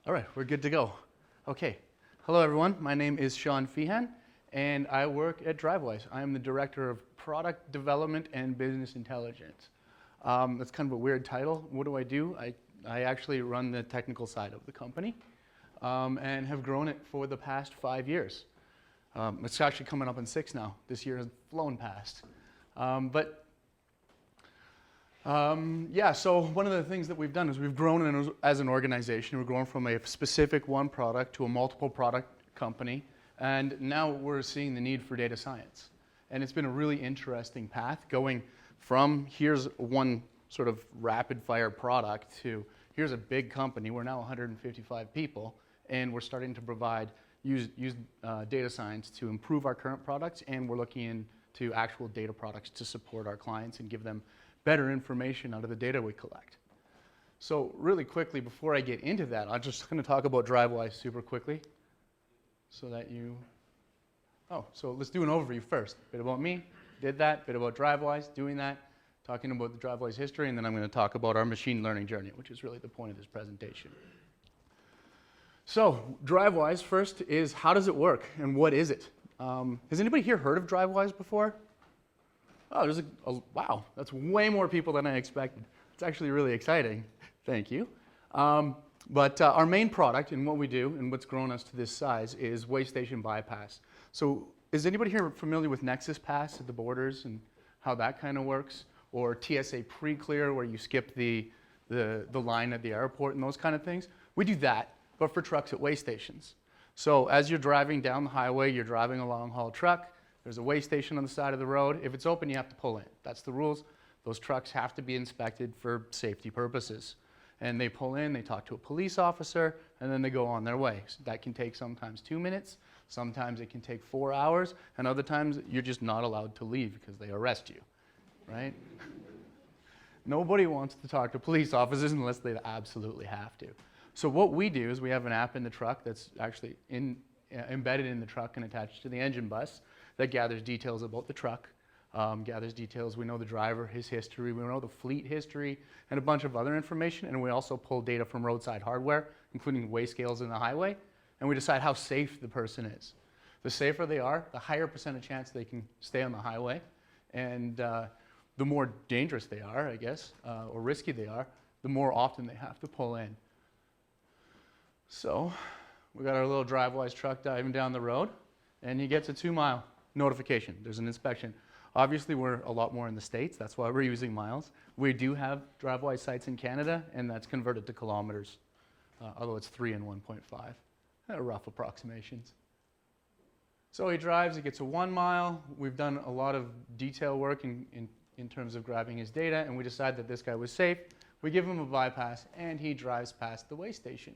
All right, we're good to go. Okay, hello everyone. My name is Feehan, and I work at Drivewyze. I am the Director of Product Development and Business Intelligence. That's kind of a weird title. What do? I actually run the technical side of the company and have grown it for the past 5 years. It's actually coming up on 6 now. This year has flown past. Yeah, so one of the things that we've done is we've grown as an organization. We're growing from a specific one product to a multiple product company, and now we're seeing the need for data science. And it's been a really interesting path going from here's one sort of rapid fire product to here's a big company. We're now 155 people, and we're starting to use data science to improve our current products, and we're looking into actual data products to support our clients and give them better information out of the data we collect. So really quickly, before I get into that, I'm just going to talk about Drivewyze super quickly so that so let's do an overview first. A bit about me, did that, bit about Drivewyze, doing that, talking about the Drivewyze history, and then I'm going to talk about our machine learning journey, which is really the point of this presentation. So Drivewyze first is how does it work and what is it? Has anybody here heard of Drivewyze before? Oh, wow, that's way more people than I expected. It's actually really exciting. Thank you. But our main product and what we do and what's grown us to this size is waste station bypass. So is anybody here familiar with Nexus Pass at the borders and how that kind of works? Or TSA pre-clear where you skip the line at the airport and those kind of things? We do that, but for trucks at waste stations. So as you're driving down the highway, you're driving a long-haul truck, there's a waste station on the side of the road. If it's open, you have to pull in. That's the rules. Those trucks have to be inspected for safety purposes. And they pull in, they talk to a police officer, and then they go on their way. So that can take sometimes 2 minutes, sometimes it can take 4 hours, and other times you're just not allowed to leave because they arrest you, right? Nobody wants to talk to police officers unless they absolutely have to. So what we do is we have an app in the truck that's actually embedded in the truck and attached to the engine bus that gathers details about the truck, gathers details. We know the driver, his history, we know the fleet history, and a bunch of other information. And we also pull data from roadside hardware, including weigh scales in the highway, and we decide how safe the person is. The safer they are, the higher percent of chance they can stay on the highway, and the more dangerous they are, I guess, or risky they are, the more often they have to pull in. So we got our little Drivewyze truck driving down the road, and he gets a 2-mile notification. There's an inspection. Obviously, we're a lot more in the States. That's why we're using miles. We do have Drivewyze sites in Canada, and that's converted to kilometers, although it's 3 and 1.5. Rough approximations. So he drives, he gets a 1 mile. We've done a lot of detail work in terms of grabbing his data, and we decide that this guy was safe. We give him a bypass, and he drives past the waste station,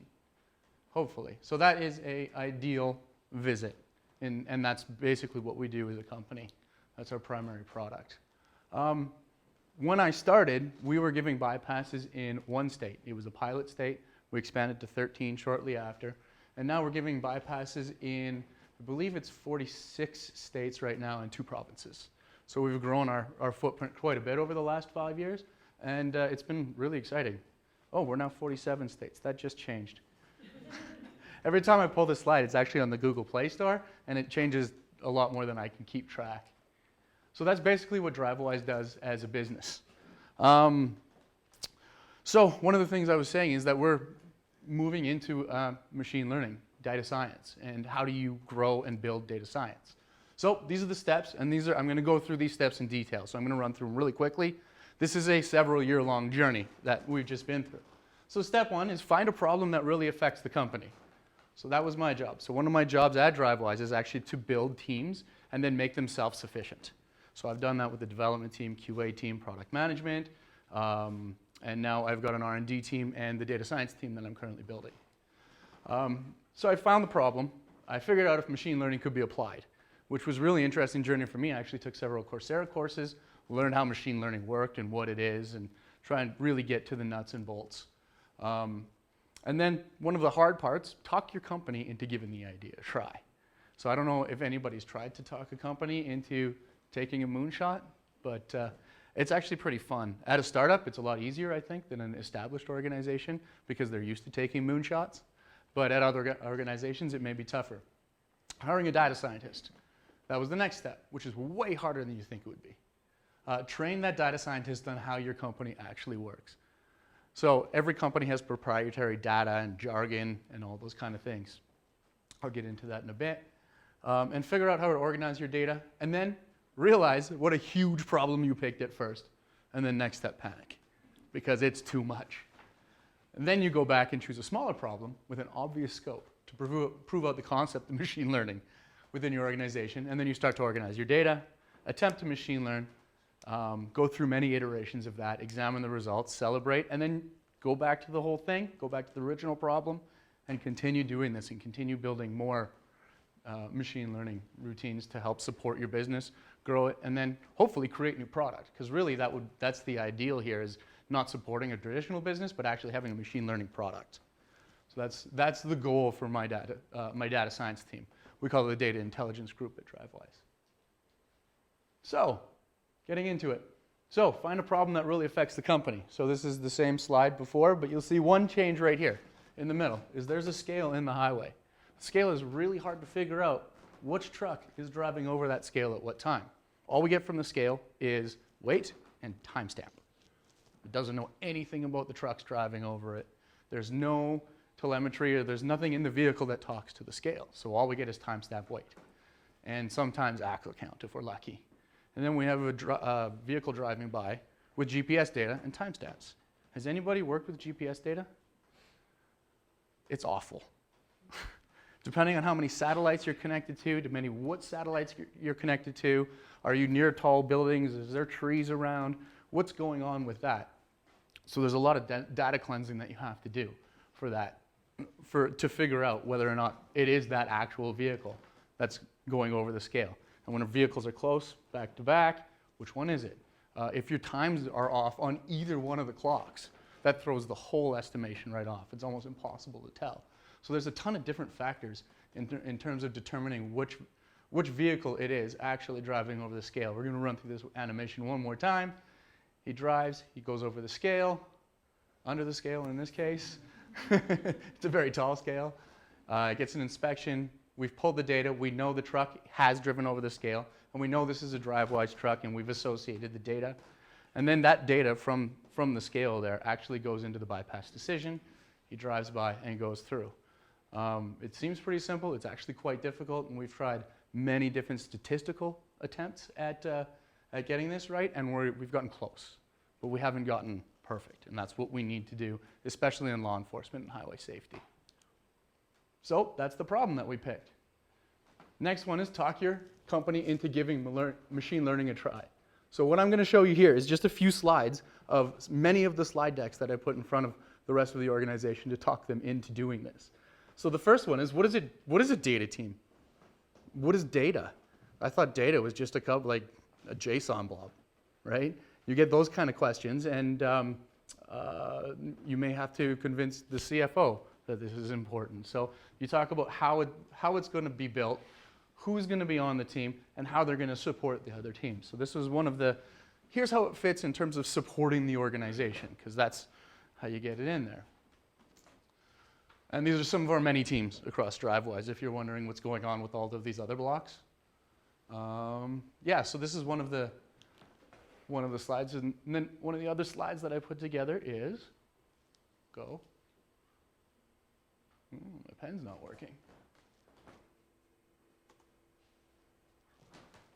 hopefully. So that is an ideal visit. And that's basically what we do as a company. That's our primary product. When I started, we were giving bypasses in 1 state. It was a pilot state. We expanded to 13 shortly after. And now we're giving bypasses in, I believe it's 46 states right now and 2 provinces. So we've grown our footprint quite a bit over the last 5 years. And it's been really exciting. Oh, we're now 47 states. That just changed. Every time I pull this slide, it's actually on the Google Play Store, and it changes a lot more than I can keep track. So that's basically what Drivewyze does as a business. So one of the things I was saying is that we're moving into machine learning, data science, and how do you grow and build data science. So these are the steps, and I'm going to go through these steps in detail. So I'm going to run through them really quickly. This is a several-year-long journey that we've just been through. So step 1 is find a problem that really affects the company. So that was my job. So one of my jobs at Drivewyze is actually to build teams and then make them self-sufficient. So I've done that with the development team, QA team, product management, and now I've got an R&D team and the data science team that I'm currently building. So I found the problem. I figured out if machine learning could be applied, which was a really interesting journey for me. I actually took several Coursera courses, learned how machine learning worked and what it is, and try and really get to the nuts and bolts. And then one of the hard parts, talk your company into giving the idea a try. So I don't know if anybody's tried to talk a company into taking a moonshot, but it's actually pretty fun. At a startup, it's a lot easier, I think, than an established organization because they're used to taking moonshots. but at other organizations, it may be tougher. Hiring a data scientist. That was the next step, which is way harder than you think it would be. Train that data scientist on how your company actually works. So every company has proprietary data and jargon and all those kind of things. I'll get into that in a bit. And figure out how to organize your data, and then realize what a huge problem you picked at first. And then next step, panic, because it's too much. And then you go back and choose a smaller problem with an obvious scope to prove out the concept of machine learning within your organization. And then you start to organize your data, attempt to machine learn, go through many iterations of that, examine the results, celebrate, and then go back to the whole thing, go back to the original problem, and continue doing this and continue building more machine learning routines to help support your business, grow it, and then hopefully create new product. Because really that's the ideal here, is not supporting a traditional business, but actually having a machine learning product. So that's the goal for my data science team. We call it the data intelligence group at Drivewyze. So, getting into it. So, find a problem that really affects the company. So this is the same slide before, but you'll see one change right here in the middle, is there's a scale in the highway. The scale is really hard to figure out which truck is driving over that scale at what time. All we get from the scale is weight and timestamp. It doesn't know anything about the trucks driving over it. There's no telemetry, or there's nothing in the vehicle that talks to the scale. So all we get is timestamp weight, and sometimes axle count if we're lucky. And then we have a vehicle driving by with GPS data and timestamps. Has anybody worked with GPS data? It's awful. Depending on how many satellites you're connected to, depending on what satellites you're connected to, are you near tall buildings, is there trees around, what's going on with that? So there's a lot of data cleansing that you have to do for that, to figure out whether or not it is that actual vehicle that's going over the scale. And when vehicles are close, back to back, which one is it? If your times are off on either one of the clocks, that throws the whole estimation right off. It's almost impossible to tell. So there's a ton of different factors in terms of determining which vehicle it is actually driving over the scale. We're going to run through this animation one more time. He drives, he goes over the scale, under the scale in this case. It's a very tall scale. It gets an inspection. We've pulled the data. We know the truck has driven over the scale, and we know this is a Drivewise truck, and we've associated the data. And then that data from the scale there actually goes into the bypass decision. He drives by and goes through. It seems pretty simple. It's actually quite difficult, and we've tried many different statistical attempts at getting this right, and we've gotten close, but we haven't gotten perfect, and that's what we need to do, especially in law enforcement and highway safety. So that's the problem that we picked. Next one is talk your company into giving machine learning a try. So what I'm going to show you here is just a few slides of many of the slide decks that I put in front of the rest of the organization to talk them into doing this. So the first one is, what is a data team? What is data? I thought data was just a JSON blob, right? You get those kind of questions, and you may have to convince the CFO that this is important. So you talk about how it's going to be built, who's going to be on the team, and how they're going to support the other teams. So this was one of the, here's how it fits in terms of supporting the organization, because that's how you get it in there. And these are some of our many teams across Drivewyze, if you're wondering what's going on with all of these other blocks. Yeah, so this is one of the slides, and then one of the other slides that I put together is, my pen's not working.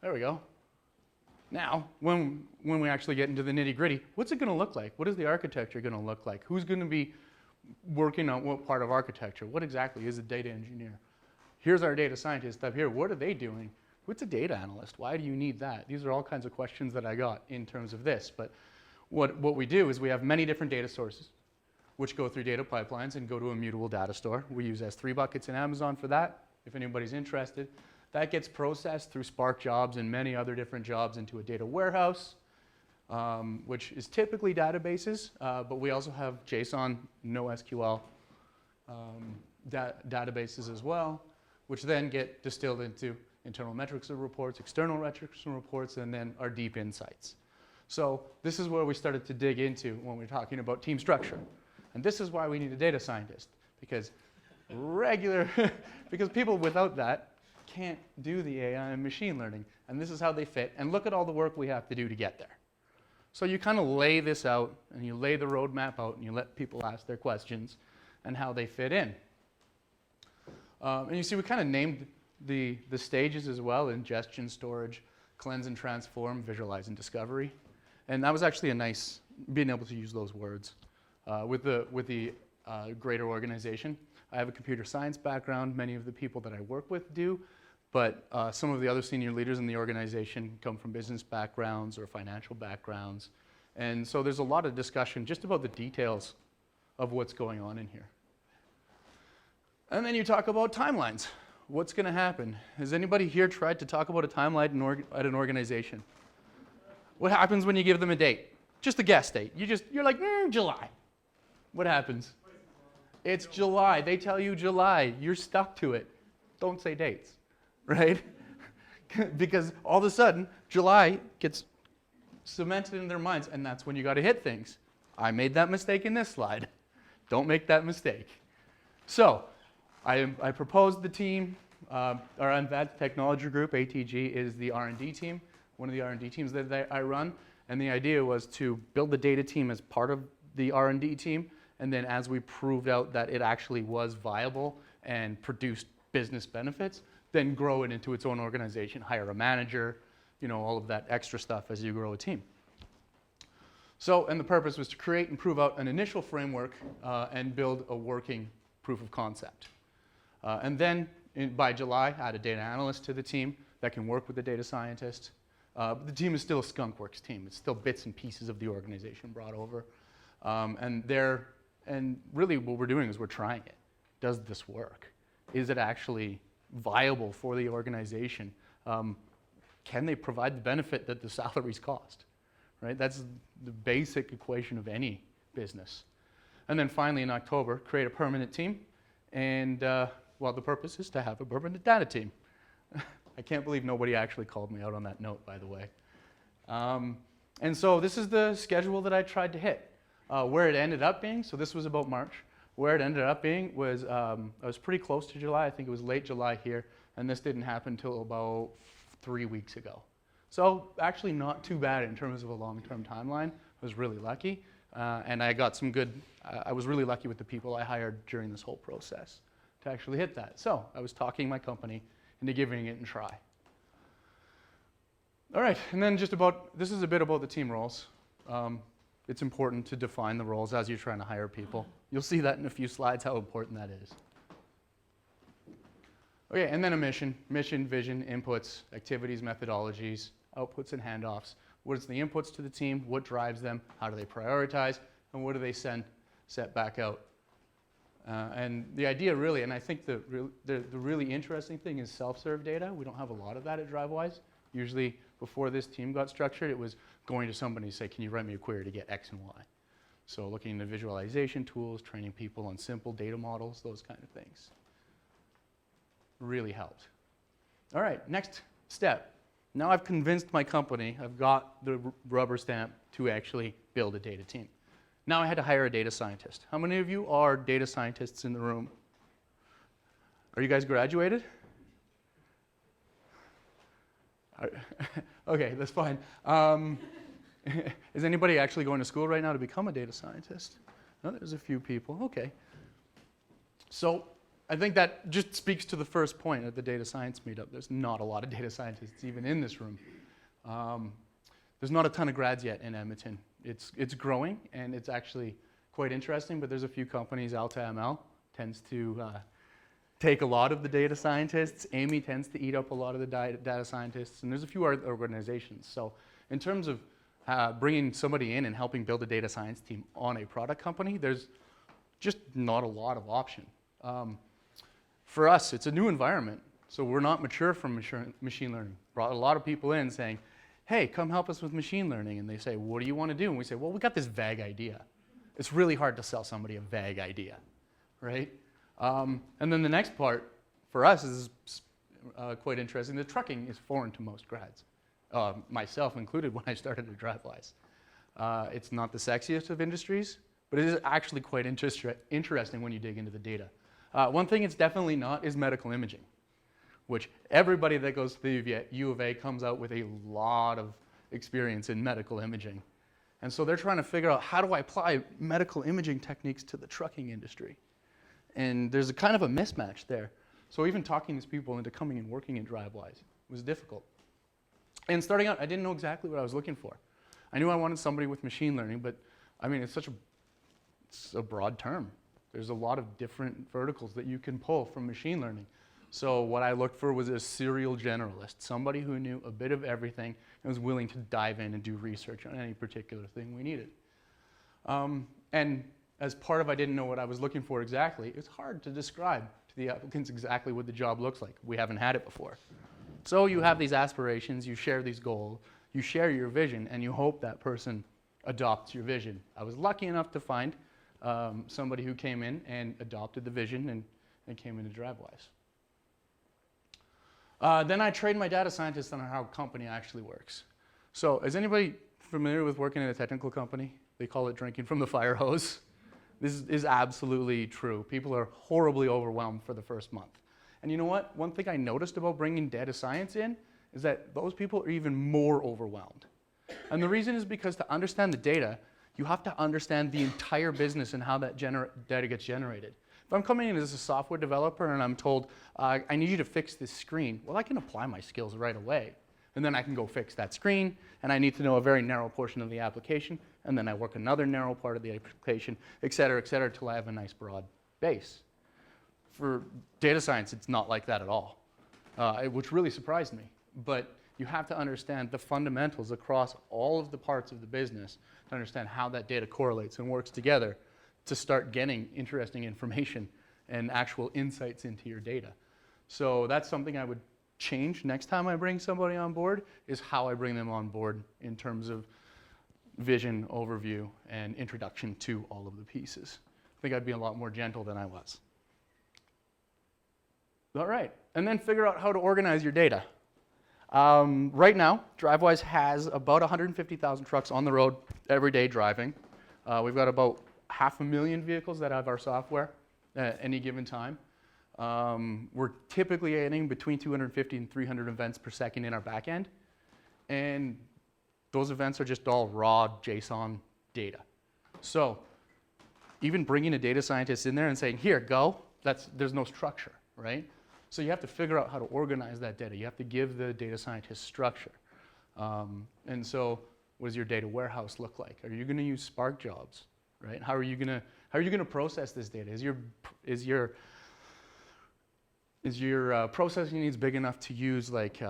There we go. Now, when we actually get into the nitty-gritty, what's it going to look like? What is the architecture going to look like? Who's going to be working on what part of architecture? What exactly is a data engineer? Here's our data scientist up here. What are they doing? What's a data analyst? Why do you need that? These are all kinds of questions that I got in terms of this. But what we do is we have many different data sources which go through data pipelines and go to a mutable data store. We use S3 buckets in Amazon for that, if anybody's interested. That gets processed through Spark jobs and many other different jobs into a data warehouse, which is typically databases, but we also have JSON, NoSQL databases as well, which then get distilled into internal metrics and reports, external metrics and reports, and then our deep insights. So this is where we started to dig into when we're talking about team structure. And this is why we need a data scientist, because regular, because people without that can't do the AI and machine learning. And this is how they fit. And look at all the work we have to do to get there. So you kind of lay this out, and you lay the roadmap out, and you let people ask their questions and how they fit in. And you see we kind of named the stages as well: ingestion, storage, cleanse and transform, visualize and discovery. And that was actually a nice, being able to use those words with the greater organization. I have a computer science background. Many of the people that I work with do. But some of the other senior leaders in the organization come from business backgrounds or financial backgrounds. And so there's a lot of discussion just about the details of what's going on in here. And then you talk about timelines. What's going to happen? Has anybody here tried to talk about a timeline at an organization? What happens when you give them a date? Just a guess date. You're like, July. What happens? It's July. They tell you July. You're stuck to it. Don't say dates. Right? Because all of a sudden, July gets cemented in their minds, and that's when you got to hit things. I made that mistake in this slide. Don't make that mistake. So, I proposed the team. Our Advanced Technology Group, ATG, is the R&D team, one of the R&D teams that I run. And the idea was to build the data team as part of the R&D team, and then as we proved out that it actually was viable and produced business benefits, then grow it into its own organization, hire a manager, all of that extra stuff as you grow a team. So, and the purpose was to create and prove out an initial framework and build a working proof of concept. And then by July, add a data analyst to the team that can work with the data scientist. But the team is still a skunkworks team. It's still bits and pieces of the organization brought over. And really what we're doing is we're trying it. Does this work? Is it actually viable for the organization? Can they provide the benefit that the salaries cost? Right? That's the basic equation of any business. And then finally in October, create a permanent team. And the purpose is to have a permanent data team. I can't believe nobody actually called me out on that note, by the way. And so this is the schedule that I tried to hit. Where it ended up being, so this was about March. Where it ended up being was, I was pretty close to July. I think it was late July here, and this didn't happen until about 3 weeks ago. So actually not too bad in terms of a long-term timeline. I was really lucky, and I got some good, I was really lucky with the people I hired during this whole process to actually hit that. So I was talking my company into giving it a try. All right, and then this is a bit about the team roles. It's important to define the roles as you're trying to hire people. You'll see that in a few slides, how important that is. Okay, and then a mission, vision, inputs, activities, methodologies, outputs, and handoffs. What is the inputs to the team? What drives them? How do they prioritize? And what do they set back out? And the idea really, and I think the really interesting thing is self-serve data. We don't have a lot of that at Drivewyze. Usually before this team got structured, it was going to somebody and say, can you write me a query to get X and Y? So looking into visualization tools, training people on simple data models, those kind of things. Really helped. All right, next step. Now I've convinced my company, I've got the rubber stamp to actually build a data team. Now I had to hire a data scientist. How many of you are data scientists in the room? Are you guys graduated? Okay, that's fine. Is anybody actually going to school right now to become a data scientist? No, there's a few people. Okay. So I think that just speaks to the first point at the data science meetup. There's not a lot of data scientists even in this room. There's not a ton of grads yet in Edmonton. It's growing, and it's actually quite interesting, but there's a few companies. AltaML tends to take a lot of the data scientists. Amy tends to eat up a lot of the data scientists, and there's a few other organizations. So in terms of bringing somebody in and helping build a data science team on a product company, there's just not a lot of option. For us, it's a new environment, so we're not mature from machine learning. Brought a lot of people in saying, hey, come help us with machine learning. And they say, what do you want to do? And we say, well, we got this vague idea. It's really hard to sell somebody a vague idea, right? And then the next part for us is quite interesting. The trucking is foreign to most grads, myself included when I started at Drivewyze. It's not the sexiest of industries, but it is actually quite interesting when you dig into the data. One thing it's definitely not is medical imaging, which everybody that goes to the U of A comes out with a lot of experience in medical imaging. And so they're trying to figure out, how do I apply medical imaging techniques to the trucking industry? And there's a kind of a mismatch there. So even talking these people into coming and working in Drivewyze was difficult. And starting out, I didn't know exactly what I was looking for. I knew I wanted somebody with machine learning, but I mean, it's a broad term. There's a lot of different verticals that you can pull from machine learning. So what I looked for was a serial generalist, somebody who knew a bit of everything and was willing to dive in and do research on any particular thing we needed. And as part of I didn't know what I was looking for exactly, it's hard to describe to the applicants exactly what the job looks like. We haven't had it before. So you have these aspirations, you share these goals, you share your vision, and you hope that person adopts your vision. I was lucky enough to find somebody who came in and adopted the vision and came into Drivewyze. Then I trained my data scientist on how a company actually works. So is anybody familiar with working in a technical company? They call it drinking from the fire hose. This is absolutely true. People are horribly overwhelmed for the first month. And you know what? One thing I noticed about bringing data science in is that those people are even more overwhelmed. And the reason is because to understand the data, you have to understand the entire business and how that data gets generated. If I'm coming in as a software developer and I'm told, I need you to fix this screen, well, I can apply my skills right away. And then I can go fix that screen, and I need to know a very narrow portion of the application, and then I work another narrow part of the application, et cetera, till I have a nice broad base. For data science, it's not like that at all, which really surprised me. But you have to understand the fundamentals across all of the parts of the business to understand how that data correlates and works together to start getting interesting information and actual insights into your data. So that's something I would change next time I bring somebody on board, is how I bring them on board in terms of vision, overview, and introduction to all of the pieces. I think I'd be a lot more gentle than I was. All right, and then figure out how to organize your data. Right now, Drivewyze has about 150,000 trucks on the road every day driving. We've got about 500,000 vehicles that have our software at any given time. We're typically getting between 250 and 300 events per second in our backend. And those events are just all raw JSON data. So even bringing a data scientist in there and saying, here, go, there's no structure, right? So you have to figure out how to organize that data. You have to give the data scientist structure. And so what does your data warehouse look like? Are you going to use Spark jobs, right? How are you going to process this data? Is your processing needs big enough to use like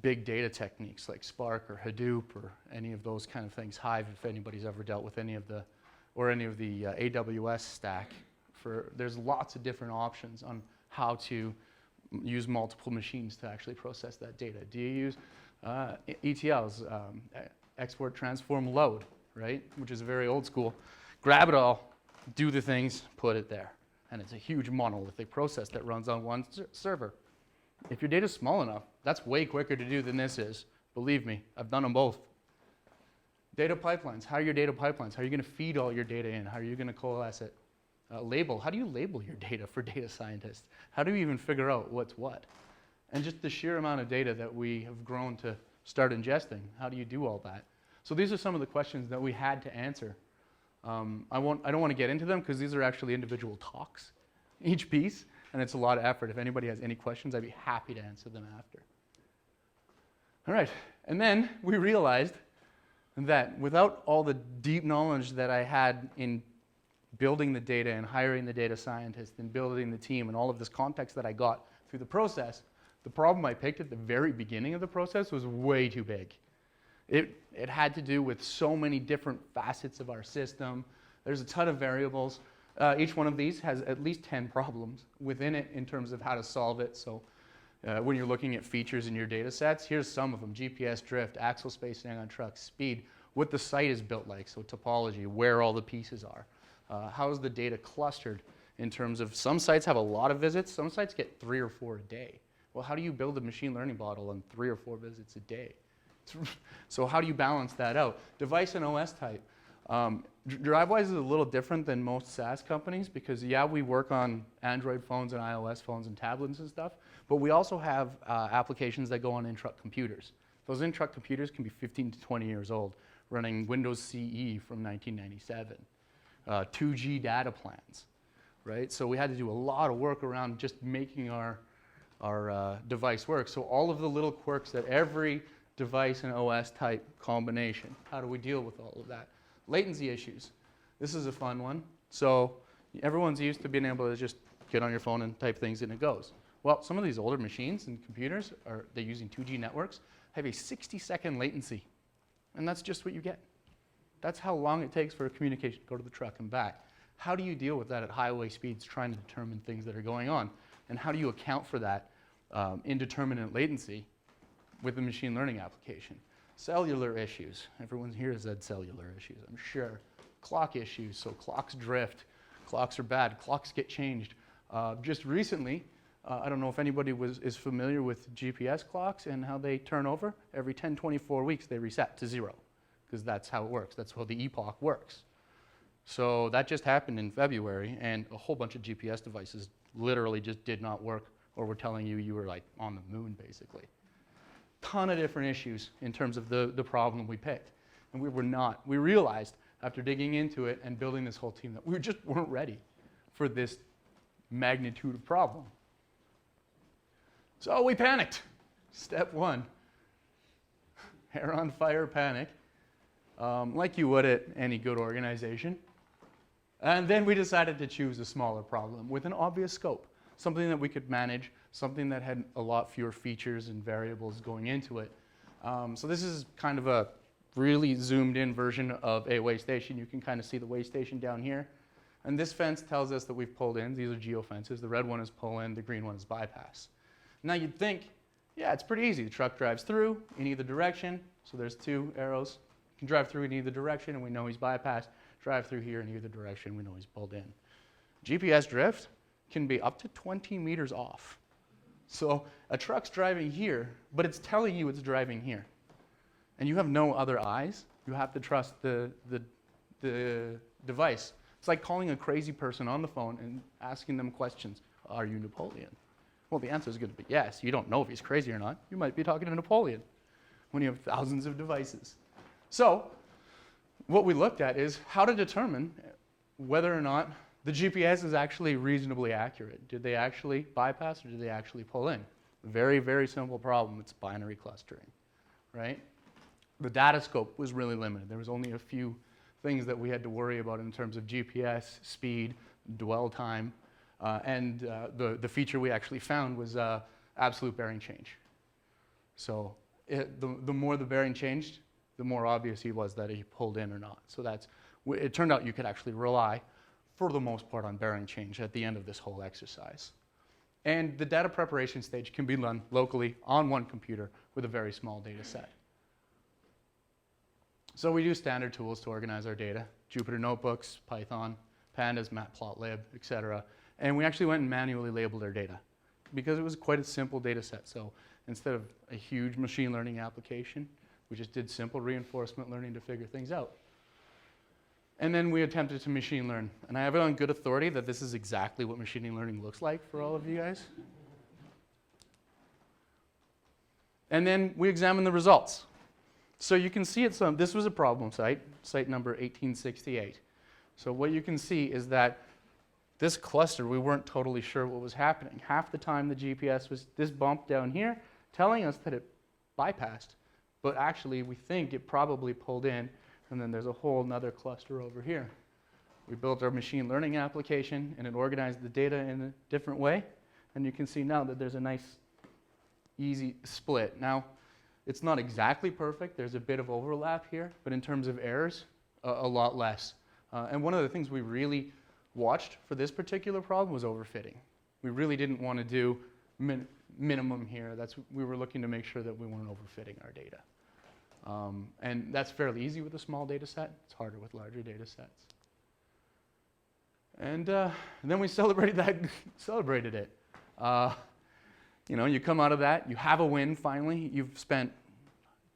big data techniques like Spark or Hadoop or any of those kind of things? Hive, if anybody's ever dealt with any of the AWS stack. There's lots of different options on how to use multiple machines to actually process that data. Do you use ETLs, export, transform, load, right? Which is very old school. Grab it all, do the things, put it there. And it's a huge monolithic process that runs on one server. If your data's small enough, that's way quicker to do than this is. Believe me, I've done them both. Data pipelines. How are your data pipelines? How are you going to feed all your data in? How are you going to coalesce it? Label. How do you label your data for data scientists? How do you even figure out what's what? And just the sheer amount of data that we have grown to start ingesting. How do you do all that? So these are some of the questions that we had to answer. I don't want to get into them because these are actually individual talks, each piece, and it's a lot of effort. If anybody has any questions, I'd be happy to answer them after. All right, and then we realized that without all the deep knowledge that I had in building the data and hiring the data scientist and building the team and all of this context that I got through the process, the problem I picked at the very beginning of the process was way too big. It had to do with so many different facets of our system. There's a ton of variables. Each one of these has at least 10 problems within it in terms of how to solve it. So when you're looking at features in your data sets, here's some of them: GPS drift, axle spacing on trucks, speed, what the site is built like, so topology, where all the pieces are. How is the data clustered in terms of some sites have a lot of visits, some sites get 3 or 4 a day. Well, how do you build a machine learning model on 3 or 4 visits a day? So how do you balance that out? Device and OS type. Drivewise is a little different than most SaaS companies because, yeah, we work on Android phones and iOS phones and tablets and stuff, but we also have applications that go on in-truck computers. Those in-truck computers can be 15 to 20 years old, running Windows CE from 1997, 2G data plans, right? So we had to do a lot of work around just making our device work. So all of the little quirks that every device and OS type combination, how do we deal with all of that? Latency issues. This is a fun one. So everyone's used to being able to just get on your phone and type things and it goes. Well, some of these older machines and computers, they're using 2G networks, have a 60-second latency. And that's just what you get. That's how long it takes for a communication to go to the truck and back. How do you deal with that at highway speeds trying to determine things that are going on? And how do you account for that indeterminate latency with the machine learning application? Cellular issues. Everyone here has had cellular issues, I'm sure. Clock issues, so clocks drift. Clocks are bad. Clocks get changed. Just recently, I don't know if anybody is familiar with GPS clocks and how they turn over. Every 10, 24 weeks, they reset to 0 because that's how it works. That's how the epoch works. So that just happened in February, and a whole bunch of GPS devices literally just did not work, or were telling you you were like on the moon, basically. Ton of different issues in terms of the problem we picked. And we were not. We realized after digging into it and building this whole team that we just weren't ready for this magnitude of problem. So we panicked. Step one, hair on fire panic, like you would at any good organization. And then we decided to choose a smaller problem with an obvious scope, something that we could manage, something that had a lot fewer features and variables going into it. So this is kind of a really zoomed in version of a weigh station. You can kind of see the weigh station down here. And this fence tells us that we've pulled in. These are geo fences. The red one is pull in, the green one is bypass. Now you'd think, yeah, it's pretty easy. The truck drives through in either direction. So there's 2 arrows. You can drive through in either direction and we know he's bypassed. Drive through here in either direction, we know he's pulled in. GPS drift can be up to 20 meters off. So a truck's driving here, but it's telling you it's driving here. And you have no other eyes. You have to trust the device. It's like calling a crazy person on the phone and asking them questions. Are you Napoleon? Well, the answer is going to be yes. You don't know if he's crazy or not. You might be talking to Napoleon when you have thousands of devices. So what we looked at is how to determine whether or not the GPS is actually reasonably accurate. Did they actually bypass or did they actually pull in? Very, very simple problem. It's binary clustering, right? The data scope was really limited. There was only a few things that we had to worry about in terms of GPS, speed, dwell time, and the feature we actually found was absolute bearing change. So the more the bearing changed, the more obvious he was that he pulled in or not. So it turned out you could actually rely, for the most part, on bearing change at the end of this whole exercise. And the data preparation stage can be done locally on one computer with a very small data set. So we use standard tools to organize our data, Jupyter Notebooks, Python, Pandas, Matplotlib, etc. And we actually went and manually labeled our data because it was quite a simple data set. So instead of a huge machine learning application, we just did simple reinforcement learning to figure things out. And then we attempted to machine learn. And I have it on good authority that this is exactly what machine learning looks like for all of you guys. And then we examined the results. So you can see this was a problem site number 1868. So what you can see is that this cluster, we weren't totally sure what was happening. Half the time the GPS was this bump down here telling us that it bypassed, but actually we think it probably pulled in, and then there's a whole nother cluster over here. We built our machine learning application and it organized the data in a different way, and you can see now that there's a nice easy split. Now, it's not exactly perfect. There's a bit of overlap here, but in terms of errors, a lot less. And one of the things we really watched for this particular problem was overfitting. We really didn't want to do minimum here. We were looking to make sure that we weren't overfitting our data. And that's fairly easy with a small data set. It's harder with larger data sets. And then we celebrated it. You know, you come out of that, you have a win finally. You've spent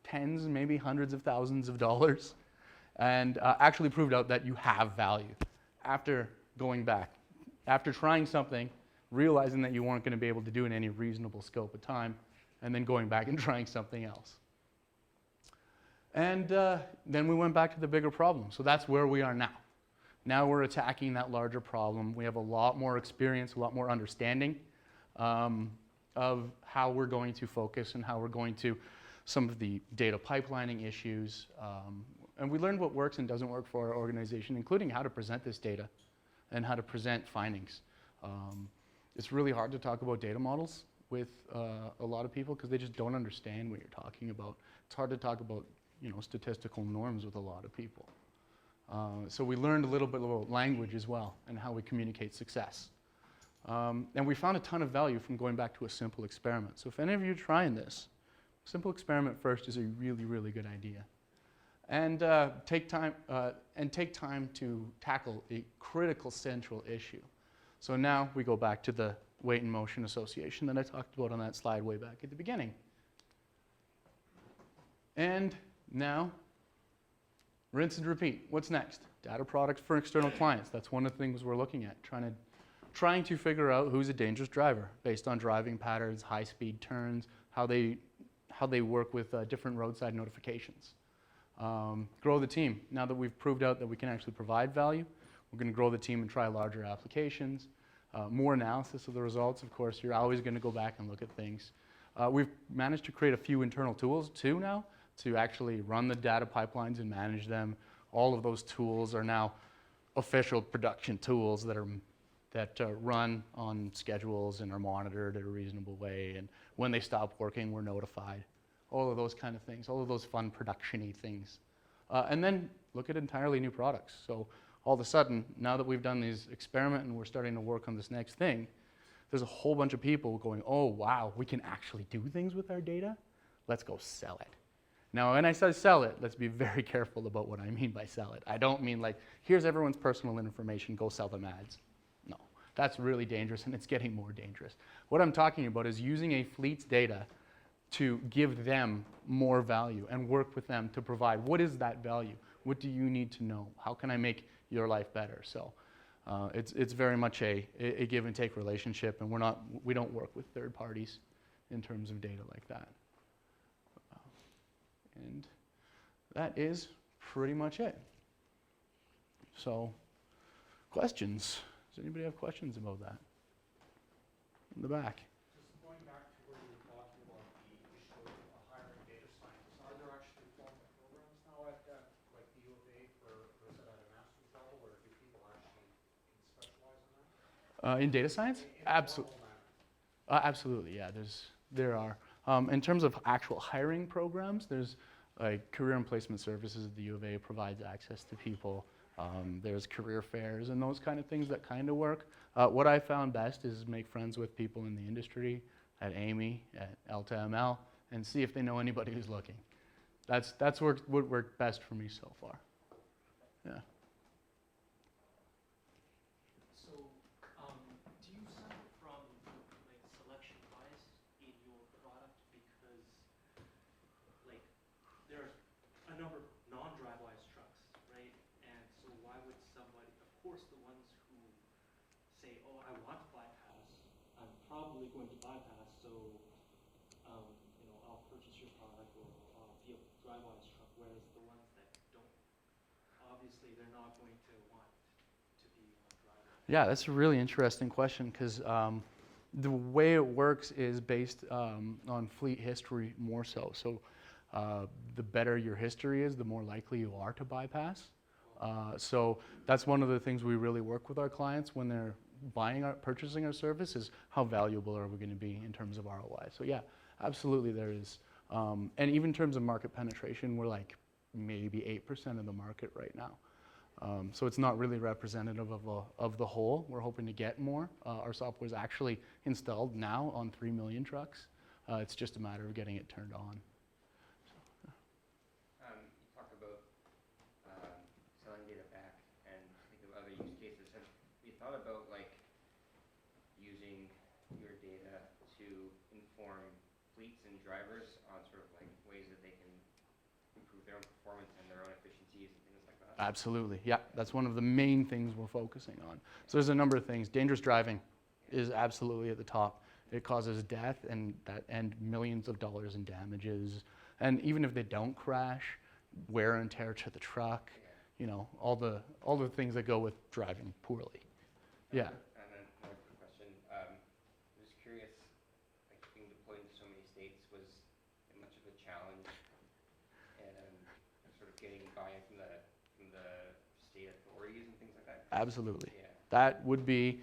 tens, maybe hundreds of thousands of dollars, and actually proved out that you have value after going back, after trying something, realizing that you weren't going to be able to do it in any reasonable scope of time, and then going back and trying something else. And then we went back to the bigger problem. So that's where we are now. Now we're attacking that larger problem. We have a lot more experience, a lot more understanding of how we're going to focus and how we're going to some of the data pipelining issues. And we learned what works and doesn't work for our organization, including how to present this data and how to present findings. It's really hard to talk about data models with a lot of people because they just don't understand what you're talking about. It's hard to talk about, statistical norms with a lot of people. So we learned a little bit about language as well and how we communicate success. And we found a ton of value from going back to a simple experiment. So if any of you are trying this, simple experiment first is a really, really good idea. And take time to tackle a critical central issue. So now we go back to the weight and motion association that I talked about on that slide way back at the beginning. And now, rinse and repeat. What's next? Data products for external clients. That's one of the things we're looking at, trying to figure out who's a dangerous driver based on driving patterns, high-speed turns, how they work with different roadside notifications. Grow the team. Now that we've proved out that we can actually provide value, we're going to grow the team and try larger applications. More analysis of the results, of course. You're always going to go back and look at things. We've managed to create a few internal tools too now to actually run the data pipelines and manage them. All of those tools are now official production tools that run on schedules and are monitored in a reasonable way. And when they stop working, we're notified. All of those kind of things, all of those fun production-y things. And then look at entirely new products. So all of a sudden, now that we've done these experiments and we're starting to work on this next thing, there's a whole bunch of people going, oh, wow, we can actually do things with our data? Let's go sell it. Now, when I say sell it, let's be very careful about what I mean by sell it. I don't mean like, here's everyone's personal information, go sell them ads. No, that's really dangerous and it's getting more dangerous. What I'm talking about is using a fleet's data to give them more value and work with them to provide what is that value? What do you need to know? How can I make your life better? So it's very much a give and take relationship, and we don't work with third parties in terms of data like that. And that is pretty much it. So, questions? Does anybody have questions about that? In the back. Just going back to where you were talking about the issue of hiring data scientists, are there actually formal programs now at like the U of A for is it at a master's level, or do people actually can specialize in that? In data science? Absolutely. Absolutely, yeah. There are. In terms of actual hiring programs, there's like career and placement services at the U of A provides access to people. There's career fairs and those kind of things that kind of work. What I found best is make friends with people in the industry at Amy, at L2ML, and see if they know anybody who's looking. That's what worked best for me so far. Yeah. So, do you suffer from like selection bias in your product because like there's a number of non-Drivewise trucks, right? And so why would somebody, of course the ones who say, oh, I want to bypass, I'm probably going to bypass, so I'll purchase your product or via Drivewise truck, whereas the ones that don't, obviously they're not going to want to be on Drivewise. Yeah, that's a really interesting question because the way it works is based on fleet history more so. So the better your history is, the more likely you are to bypass. So that's one of the things we really work with our clients when they're purchasing our service is how valuable are we going to be in terms of ROI. So yeah, absolutely there is. And even in terms of market penetration, we're like maybe 8% of the market right now. So it's not really representative of the whole. We're hoping to get more. Our software is actually installed now on 3 million trucks. It's just a matter of getting it turned on. You talked about selling data back and think of other use cases. Have you thought about like using your data to inform fleets and drivers on sort of like ways that they can improve their own performance and their own efficiencies and things like Absolutely, yeah. That's one of the main things we're focusing on. So there's a number of things. Dangerous driving is absolutely at the top. It causes death and millions of dollars in damages. And even if they don't crash, wear and tear to the truck, you know, all the things that go with driving poorly. Yeah. And then another quick question. I'm just curious, like being deployed in so many states, was it much of a challenge and sort of getting buy-in from the state authorities and things like that? Absolutely. Yeah. That would be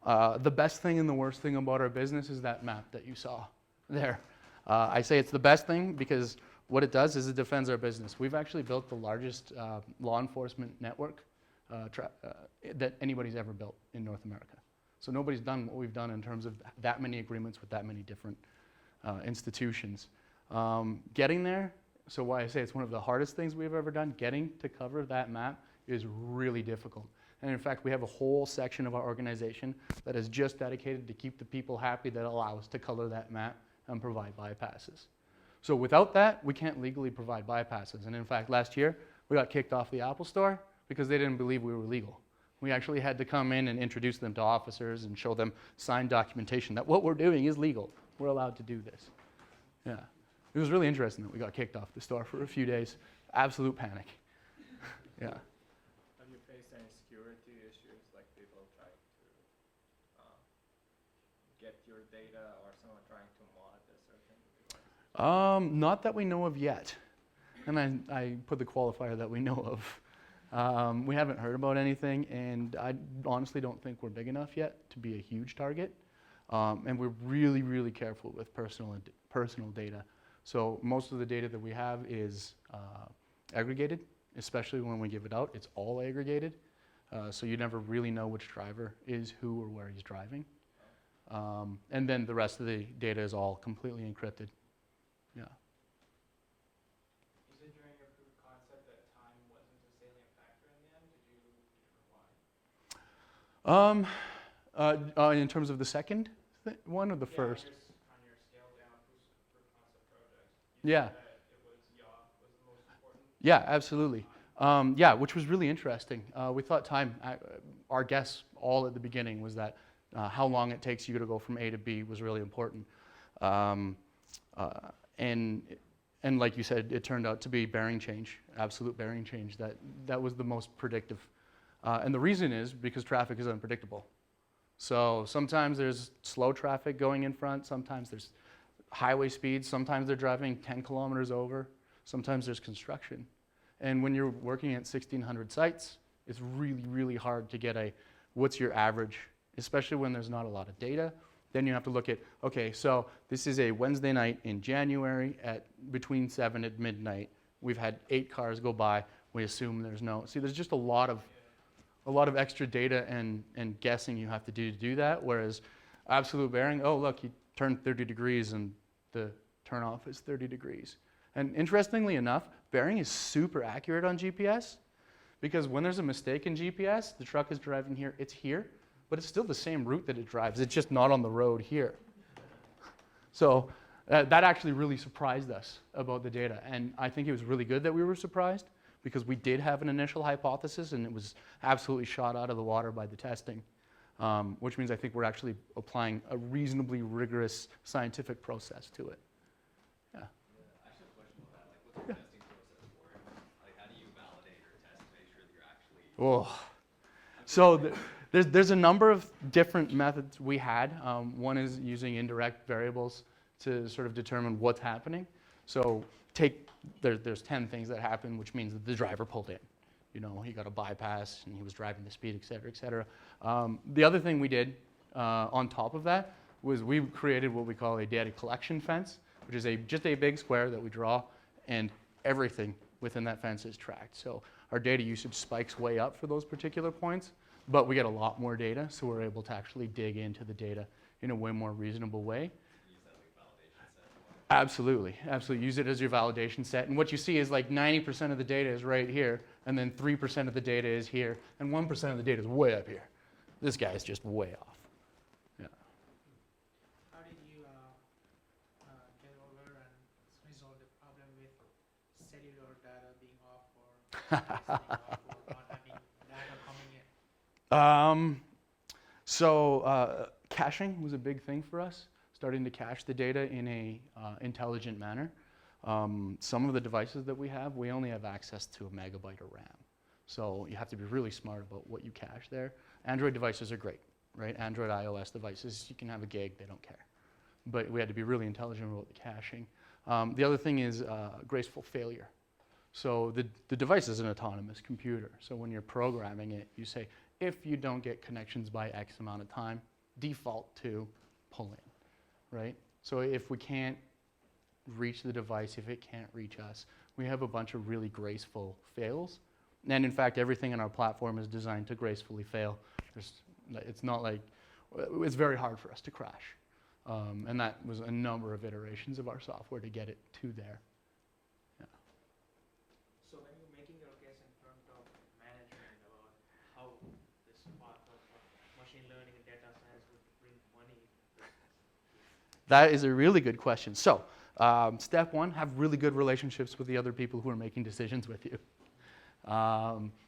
the best thing and the worst thing about our business is that map that you saw there. I say it's the best thing because what it does is it defends our business. We've actually built the largest law enforcement network that anybody's ever built in North America. So nobody's done what we've done in terms of that many agreements with that many different institutions. Getting there, so why I say it's one of the hardest things we've ever done, getting to cover that map is really difficult. And in fact, we have a whole section of our organization that is just dedicated to keep the people happy that allow us to color that map and provide bypasses. So without that, we can't legally provide bypasses. And in fact, last year, we got kicked off the Apple Store because they didn't believe we were legal. We actually had to come in and introduce them to officers and show them signed documentation that what we're doing is legal. We're allowed to do this. Yeah. It was really interesting that we got kicked off the store for a few days. Absolute panic. Yeah. Have you faced any security issues, like people trying to get your data or someone trying to mod a certain device? Not that we know of yet. And I put the qualifier that we know of. We haven't heard about anything, and I honestly don't think we're big enough yet to be a huge target. And we're really, really careful with personal data. So most of the data that we have is aggregated, especially when we give it out. It's all aggregated. So you never really know which driver is who or where he's driving. And then the rest of the data is all completely encrypted. Yeah. You said during your proof of concept that time wasn't a salient factor in the end. Did you determine why? In terms of the second one or the first? On your scale down proof of concept project. Yeah. That it was yaw was the most important. Yeah, absolutely. Yeah, which was really interesting. We thought time, our guess all at the beginning was that how long it takes you to go from A to B was really important. And like you said, it turned out to be bearing change, absolute bearing change. That was the most predictive. And the reason is because traffic is unpredictable. So sometimes there's slow traffic going in front, sometimes there's highway speeds, sometimes they're driving 10 kilometers over, sometimes there's construction. And when you're working at 1,600 sites, it's really, really hard to get what's your average, especially when there's not a lot of data. Then you have to look at, okay, so this is a Wednesday night in January at between 7 and midnight. We've had 8 cars go by. We assume there's just a lot of extra data and guessing you have to do that, whereas absolute bearing, oh look, you turned 30 degrees and the turnoff is 30 degrees. And interestingly enough, bearing is super accurate on GPS because when there's a mistake in GPS, the truck is driving here, it's here, but it's still the same route that it drives. It's just not on the road here. So that actually really surprised us about the data. And I think it was really good that we were surprised because we did have an initial hypothesis and it was absolutely shot out of the water by the testing, which means I think we're actually applying a reasonably rigorous scientific process to it. Yeah. I actually have a question about that. Like, what's your testing process for it? Like, how do you validate or test to make sure that you're actually... Oh. So there's a number of different methods we had. One is using indirect variables to sort of determine what's happening. So there's 10 things that happen, which means that the driver pulled in. You know, he got a bypass and he was driving the speed, et cetera, et cetera. The other thing we did on top of that was we created what we call a data collection fence, which is just a big square that we draw, and everything within that fence is tracked. So our data usage spikes way up for those particular points, but we get a lot more data, so we're able to actually dig into the data in a way more reasonable way. Use that like validation set? Absolutely, absolutely. Use it as your validation set. And what you see is like 90% of the data is right here, and then 3% of the data is here, and 1% of the data is way up here. This guy is just way off. Yeah. How did you get over and resolve the problem with cellular data being off or device being off or Caching was a big thing for us, starting to cache the data in a intelligent manner. Some of the devices that we have, we only have access to a megabyte of RAM. So you have to be really smart about what you cache there. Android devices are great, right? Android, iOS devices, you can have a gig, they don't care. But we had to be really intelligent about the caching. The other thing is graceful failure. So the device is an autonomous computer. So when you're programming it, you say, if you don't get connections by X amount of time, default to pull in, right? So if we can't reach the device, if it can't reach us, we have a bunch of really graceful fails. And in fact, everything in our platform is designed to gracefully fail. It's not like, it's very hard for us to crash. And that was a number of iterations of our software to get it to there. Yeah. So when you're making your case in front of management about how this part of machine learning and data science would bring money, That is a really good question. So, step one, have really good relationships with the other people who are making decisions with you.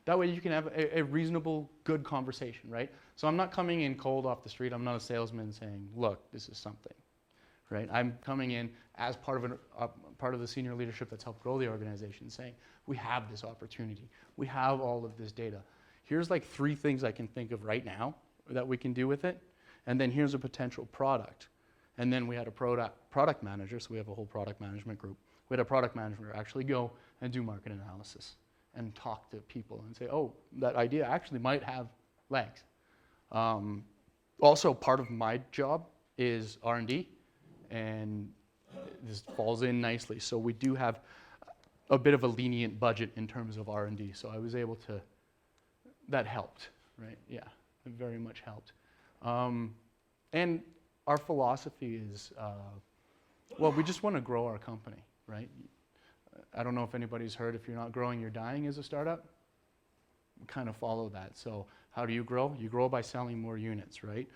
That way you can have a reasonable, good conversation, right? So I'm not coming in cold off the street. I'm not a salesman saying, look, this is something, right? I'm coming in as part of the senior leadership that's helped grow the organization saying, we have this opportunity. We have all of this data. Here's like 3 things I can think of right now that we can do with it. And then here's a potential product. And then we had a product manager, so we have a whole product management group. We had a product manager actually go and do market analysis and talk to people and say, oh, that idea actually might have legs. Also, part of my job is R&D, and this falls in nicely. So we do have a bit of a lenient budget in terms of R&D. So I was able to, that helped, right? Yeah, it very much helped. And our philosophy is, well, we just want to grow our company, right? I don't know if anybody's heard, if you're not growing, you're dying as a startup. We kind of follow that. So how do you grow? You grow by selling more units, right?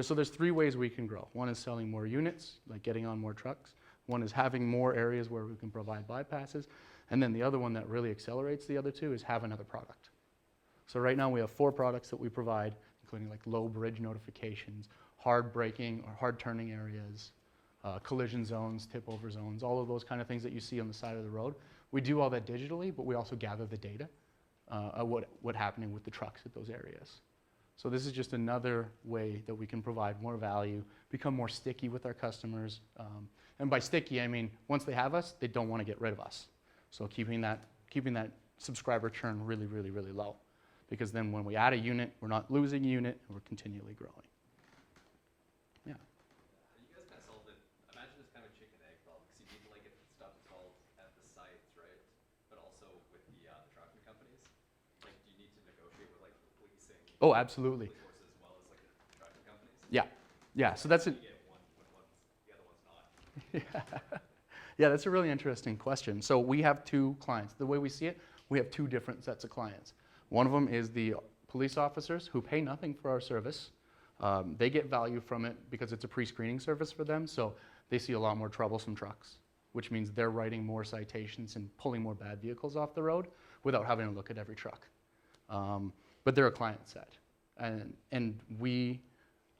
So there's 3 ways we can grow. One is selling more units, like getting on more trucks. One is having more areas where we can provide bypasses. And then the other one that really accelerates the other 2 is have another product. So right now we have 4 products that we provide, including like low bridge notifications, hard braking or hard turning areas, collision zones, tip over zones, all of those kind of things that you see on the side of the road. We do all that digitally, but we also gather the data of what's happening with the trucks at those areas. So this is just another way that we can provide more value, become more sticky with our customers. And by sticky, I mean, once they have us, they don't want to get rid of us. So keeping that subscriber churn really, really, really low. Because then when we add a unit, we're not losing a unit, and we're continually growing. Yeah. You guys kind of solved it. Imagine it's kind of a chicken egg problem, because you need to like get stuff installed at the sites, right? But also with the trucking companies. Like, do you need to negotiate with like the policing? Oh, absolutely. Police forces as well as like the trucking companies? Yeah. Yeah. So that's it. You get one when the other one's not. Yeah, that's a really interesting question. So we have 2 clients. The way we see it, we have 2 different sets of clients. One of them is the police officers who pay nothing for our service. They get value from it because it's a pre-screening service for them, so they see a lot more troublesome trucks, which means they're writing more citations and pulling more bad vehicles off the road without having to look at every truck. But they're a client set. And we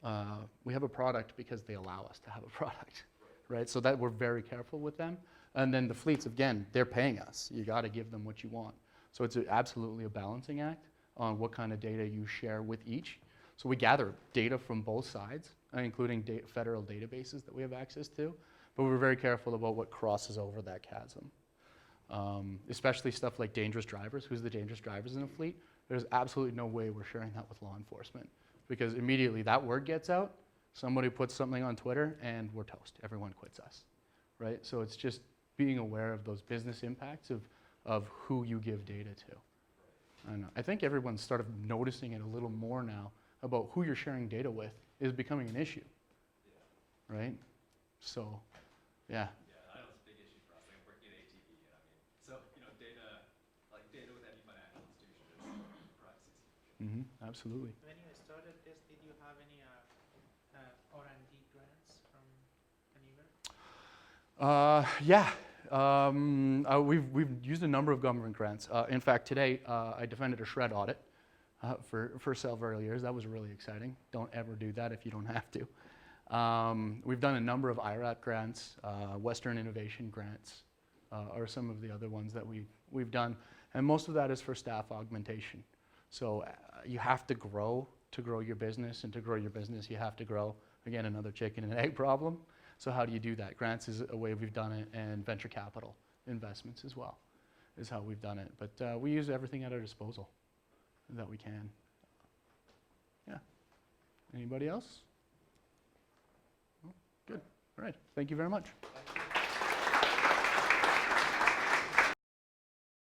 have a product because they allow us to have a product, right? So that we're very careful with them. And then the fleets, again, they're paying us. You got to give them what you want. So it's absolutely a balancing act on what kind of data you share with each. So we gather data from both sides, including federal databases that we have access to, but we're very careful about what crosses over that chasm. Especially stuff like dangerous drivers. Who's the dangerous drivers in a fleet? There's absolutely no way we're sharing that with law enforcement, because immediately that word gets out, somebody puts something on Twitter, and we're toast. Everyone quits us, right? So it's just being aware of those business impacts of who you give data to. And I think everyone's started noticing it a little more now about who you're sharing data with is becoming an issue, right? So, yeah. Yeah, I know it's a big issue for us. Like, I'm working at ATV, and I mean, so, you know, data with any financial institution is privacy. Absolutely. when you started this, did you have any R&D grants from anywhere? Yeah. We've used a number of government grants. In fact, today I defended a shred audit for several years. That was really exciting. Don't ever do that if you don't have to. We've done a number of IRAP grants, Western Innovation grants are some of the other ones that we've done. And most of that is for staff augmentation. So you have to grow your business, and to grow your business, you have to grow. Again, another chicken and egg problem. So how do you do that? Grants is a way we've done it, and venture capital investments as well is how we've done it. But we use everything at our disposal that we can. Yeah. Anybody else? Oh, good. All right. Thank you very much.